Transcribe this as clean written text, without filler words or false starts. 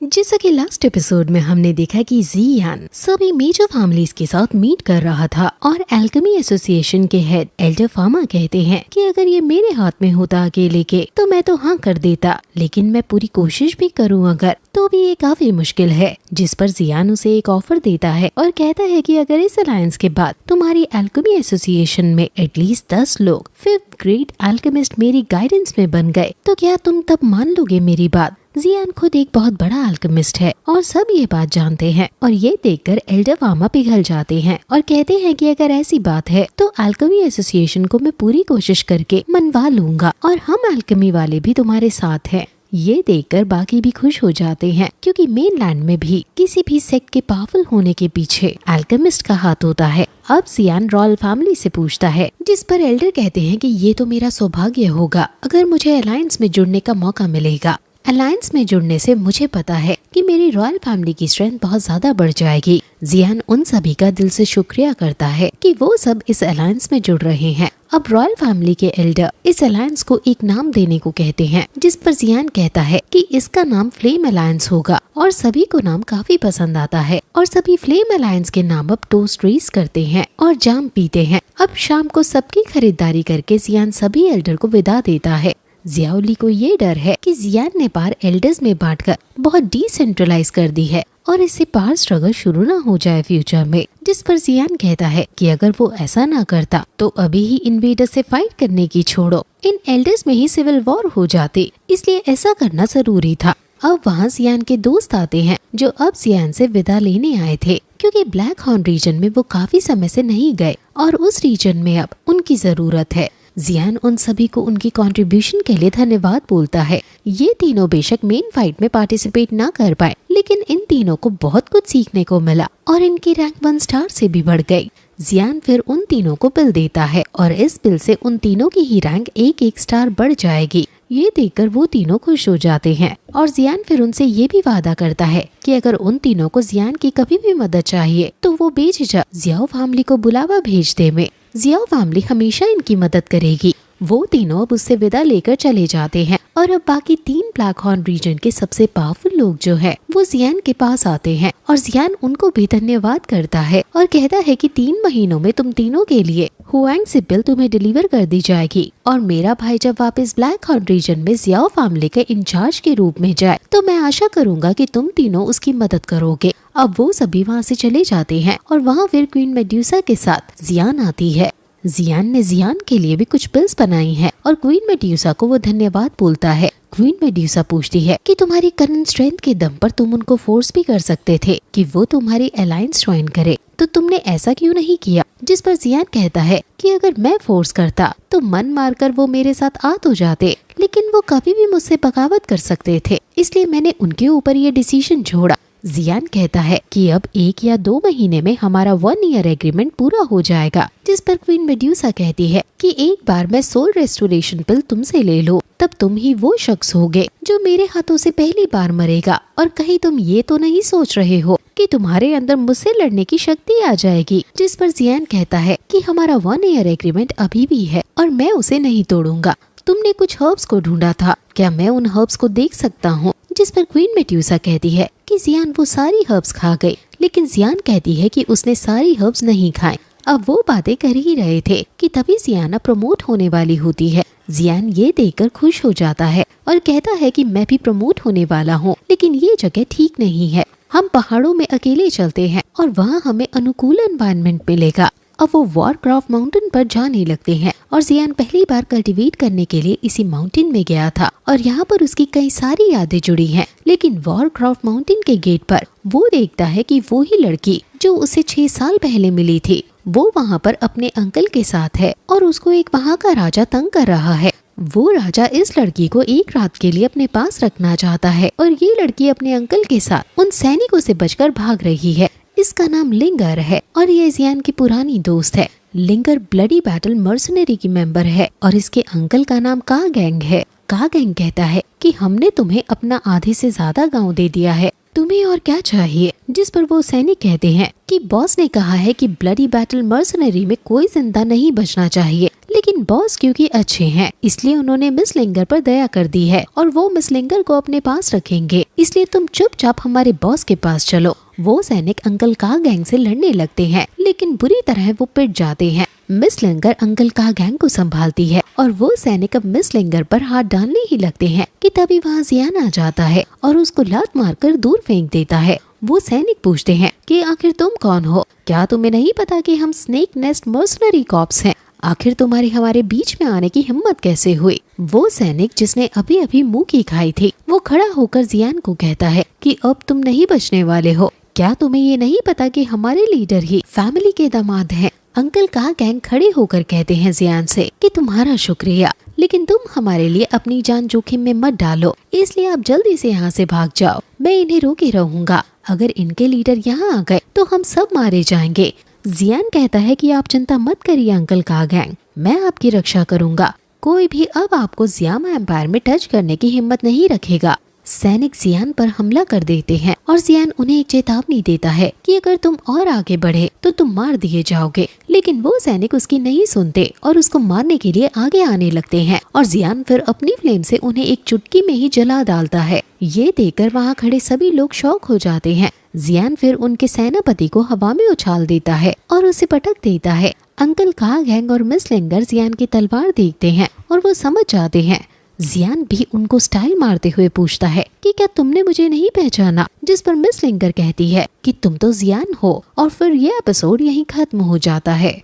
जैसा कि last episode में हमने देखा कि जियान सभी मेजर फैमिलीज के साथ मीट कर रहा था और एल्केमी एसोसिएशन के हेड एल्डर फार्मा कहते हैं कि अगर ये मेरे हाथ में होता अकेले के तो मैं तो हाँ कर देता, लेकिन मैं पूरी कोशिश भी करूँ अगर तो भी ये काफी मुश्किल है। जिस पर जियान उसे एक ऑफर देता है और कहता है कि अगर इस अलायंस के बाद तुम्हारी एल्केमी एसोसिएशन में एटलीस्ट 10 लोग 5th ग्रेड एल्केमिस्ट मेरी गाइडेंस में बन गए तो क्या तुम तब मान लोगे मेरी बात। जियान खुद एक बहुत बड़ा अल्केमिस्ट है और सब ये बात जानते हैं और ये देखकर एल्डर फार्मा पिघल जाते हैं और कहते हैं कि अगर ऐसी बात है तो एल्केमी एसोसिएशन को मैं पूरी कोशिश करके मनवा लूंगा और हम एल्केमी वाले भी तुम्हारे साथ हैं। ये देखकर बाकी भी खुश हो जाते हैं क्योंकि मेनलैंड में भी किसी भी सेक्ट के पावरफुल होने के पीछे अल्केमिस्ट का हाथ होता है। अब जियान रॉयल फैमिली से पूछता है, जिस पर एल्डर कहते हैं कि ये तो मेरा सौभाग्य होगा अगर मुझे अलायंस में जुड़ने का मौका मिलेगा। अलायंस में जुड़ने से मुझे पता है कि मेरी रॉयल फैमिली की स्ट्रेंथ बहुत ज्यादा बढ़ जाएगी। जियान उन सभी का दिल से शुक्रिया करता है कि वो सब इस अलायंस में जुड़ रहे हैं। अब रॉयल फैमिली के एल्डर इस अलायंस को एक नाम देने को कहते हैं, जिस पर जियान कहता है कि इसका नाम फ्लेम अलायंस होगा और सभी को नाम काफी पसंद आता है और सभी फ्लेम अलायंस के नाम अब टोस्ट रेस करते हैं और जाम पीते हैं। अब शाम को सबकी खरीदारी करके जियान सभी एल्डर को विदा देता है। जियाओली को ये डर है कि जियान ने पावर एल्डर्स में बांटकर बहुत डिसेंट्रलाइज कर दी है और इससे पावर स्ट्रगल शुरू ना हो जाए फ्यूचर में। जिस पर जियान कहता है कि अगर वो ऐसा ना करता तो अभी ही इन्वेडर से फाइट करने की छोड़ो, इन एल्डर्स में ही सिविल वॉर हो जाती, इसलिए ऐसा करना जरूरी था। अब वहाँ जियान के दोस्त आते हैं जो अब जियान से विदा लेने आए थे क्योंकि ब्लैक हॉर्न रीजन में वो काफी समय से नहीं गए और उस रीजन में अब उनकी जरूरत है। जियान उन सभी को उनकी कंट्रीब्यूशन के लिए धन्यवाद बोलता है। ये तीनों बेशक मेन फाइट में पार्टिसिपेट ना कर पाए, लेकिन इन तीनों को बहुत कुछ सीखने को मिला और इनकी रैंक 1 स्टार से भी बढ़ गई। जियान फिर उन तीनों को बिल देता है और इस बिल से उन तीनों की ही रैंक 1-1 स्टार बढ़ जाएगी। ये देखकर वो तीनों खुश हो जाते हैं और जियान फिर उनसे ये भी वादा करता है कि अगर उन तीनों को जियान की कभी भी मदद चाहिए तो वो बेझिझक जियाओ फैमिली को बुलावा भेज दे में जियाओ फैमिली हमेशा इनकी मदद करेगी। वो तीनों अब उससे विदा लेकर चले जाते हैं और अब बाकी 3 ब्लैक हॉर्न रीजन के सबसे पावरफुल लोग जो है वो जियान के पास आते हैं और जियान उनको भी धन्यवाद करता है और कहता है कि 3 महीनों में तुम तीनों के लिए हुआंग से बिल तुम्हें डिलीवर कर दी जाएगी और मेरा भाई जब वापस ब्लैक हॉर्न रीजन में जियाओ फैमिली के इंचार्ज के रूप में जाए तो मैं आशा करूंगा कि तुम तीनों उसकी मदद करोगे। अब वो सभी वहाँ से चले जाते हैं और वहाँ फिर क्वीन मेड्यूसा के साथ जियान आती है। जियान ने जियान के लिए भी कुछ पिल्स बनाई हैं और क्वीन मेड्यूसा को वो धन्यवाद बोलता है। क्वीन मेड्यूसा पूछती है कि तुम्हारी करंट स्ट्रेंथ के दम पर तुम उनको फोर्स भी कर सकते थे कि वो तुम्हारी अलायंस ज्वाइन करे, तो तुमने ऐसा क्यों नहीं किया। जिस पर जियान कहता है कि अगर मैं फोर्स करता तो मन मारकर वो मेरे साथ आ तो जाते, लेकिन वो कभी भी मुझसे बगावत कर सकते थे, इसलिए मैंने उनके ऊपर ये डिसीजन छोड़ा। जियान कहता है कि अब 1 या 2 महीने में हमारा 1 ईयर एग्रीमेंट पूरा हो जाएगा। जिस पर क्वीन मेड्यूसा कहती है कि एक बार मैं सोल रेस्टोरेशन पिल तुमसे ले लूं, तब तुम ही वो शख्स होगे जो मेरे हाथों से पहली बार मरेगा और कहीं तुम ये तो नहीं सोच रहे हो कि तुम्हारे अंदर मुझसे लड़ने की शक्ति आ जाएगी। जिस पर जियान कहता है कि हमारा 1 ईयर एग्रीमेंट अभी भी है और मैं उसे नहीं तोड़ूंगा। तुमने कुछ हर्ब्स को ढूंढा था, क्या मैं उन हर्ब्स को देख सकता हूँ। जिस पर क्वीन मेड्यूसा कहती है कि जियान वो सारी हर्ब्स खा गई, लेकिन जियान कहती है कि उसने सारी हर्ब्स नहीं खाए। अब वो बातें कर ही रहे थे कि तभी जियाना प्रमोट होने वाली होती है। जियान ये देखकर खुश हो जाता है और कहता है कि मैं भी प्रमोट होने वाला हूँ, लेकिन ये जगह ठीक नहीं है। हम पहाड़ों में अकेले चलते हैं और वहाँ हमें अनुकूल एनवायरनमेंट मिलेगा। अब वो वॉरक्राफ्ट माउंटेन पर जाने लगते हैं और जियान पहली बार कल्टीवेट करने के लिए इसी माउंटेन में गया था और यहाँ पर उसकी कई सारी यादें जुड़ी हैं। लेकिन वॉरक्राफ्ट माउंटेन के गेट पर वो देखता है कि वो ही लड़की जो उसे 6 साल पहले मिली थी वो वहाँ पर अपने अंकल के साथ है और उसको एक वहाँ का राजा तंग कर रहा है। वो राजा इस लड़की को एक रात के लिए अपने पास रखना चाहता है और ये लड़की अपने अंकल के साथ उन सैनिकों से बचकर भाग रही है। इसका नाम लिंगर है और ये जियान की पुरानी दोस्त है। लिंगर ब्लडी बैटल मर्सनरी की मेंबर है और इसके अंकल का नाम का गैंग है। का गैंग कहता है कि हमने तुम्हें अपना आधे से ज्यादा गांव दे दिया है, तुम्हें और क्या चाहिए। जिस पर वो सैनिक कहते हैं कि बॉस ने कहा है कि ब्लडी बैटल मर्सनरी में कोई जिंदा नहीं बचना चाहिए, लेकिन बॉस क्योंकि अच्छे हैं इसलिए उन्होंने मिस लिंगर पर दया कर दी है और वो मिस लिंगर को अपने पास रखेंगे, इसलिए तुम चुपचाप हमारे बॉस के पास चलो। वो सैनिक अंकल का गैंग से लड़ने लगते हैं लेकिन बुरी तरह वो पिट जाते हैं। मिस लिंगर अंकल का गैंग को संभालती है और वो सैनिक अब मिस लिंगर पर हाथ डालने ही लगते हैं कि तभी वहाँ जियान आ जाता है और उसको लात मारकर दूर फेंक देता है। वो सैनिक पूछते हैं कि आखिर तुम कौन हो, क्या तुम्हें नहीं पता कि हम स्नेक नेस्ट मर्सनरी कॉप्स हैं? आखिर तुम्हारी हमारे बीच में आने की हिम्मत कैसे हुई? वो सैनिक जिसने अभी अभी मुंह की खाई थी वो खड़ा होकर जियान को कहता है कि अब तुम नहीं बचने वाले हो। क्या तुम्हें ये नहीं पता कि हमारे लीडर ही फैमिली के दामाद हैं? अंकल का गैंग खड़े होकर कहते हैं जियान से कि तुम्हारा शुक्रिया, लेकिन तुम हमारे लिए अपनी जान जोखिम में मत डालो, इसलिए आप जल्दी से यहाँ से भाग जाओ। मैं इन्हें रोके रहूंगा, अगर इनके लीडर यहाँ आ गए तो हम सब मारे जाएंगे। जियान कहता है कि आप चिंता मत करिए अंकल का गैंग, मैं आपकी रक्षा करूंगा। कोई भी अब आपको जियामा एम्पायर में टच करने की हिम्मत नहीं रखेगा। सैनिक जियान पर हमला कर देते हैं और जियान उन्हें एक चेतावनी देता है कि अगर तुम और आगे बढ़े तो तुम मार दिए जाओगे, लेकिन वो सैनिक उसकी नहीं सुनते और उसको मारने के लिए आगे आने लगते हैं और जियान फिर अपनी फ्लेम से उन्हें एक चुटकी में ही जला डालता है। ये देखकर वहाँ खड़े सभी लोग शॉक हो जाते हैं। जियान फिर उनके सेनापति को हवा में उछाल देता है और उसे पटक देता है। अंकल का गैंग और मिस लिंगर जियान की तलवार देखते हैं और वो समझ जाते हैं। जियान भी उनको स्टाइल मारते हुए पूछता है कि क्या तुमने मुझे नहीं पहचाना? जिस पर मिस लिंगर कहती है कि तुम तो जियान हो और फिर ये एपिसोड यहीं खत्म हो जाता है।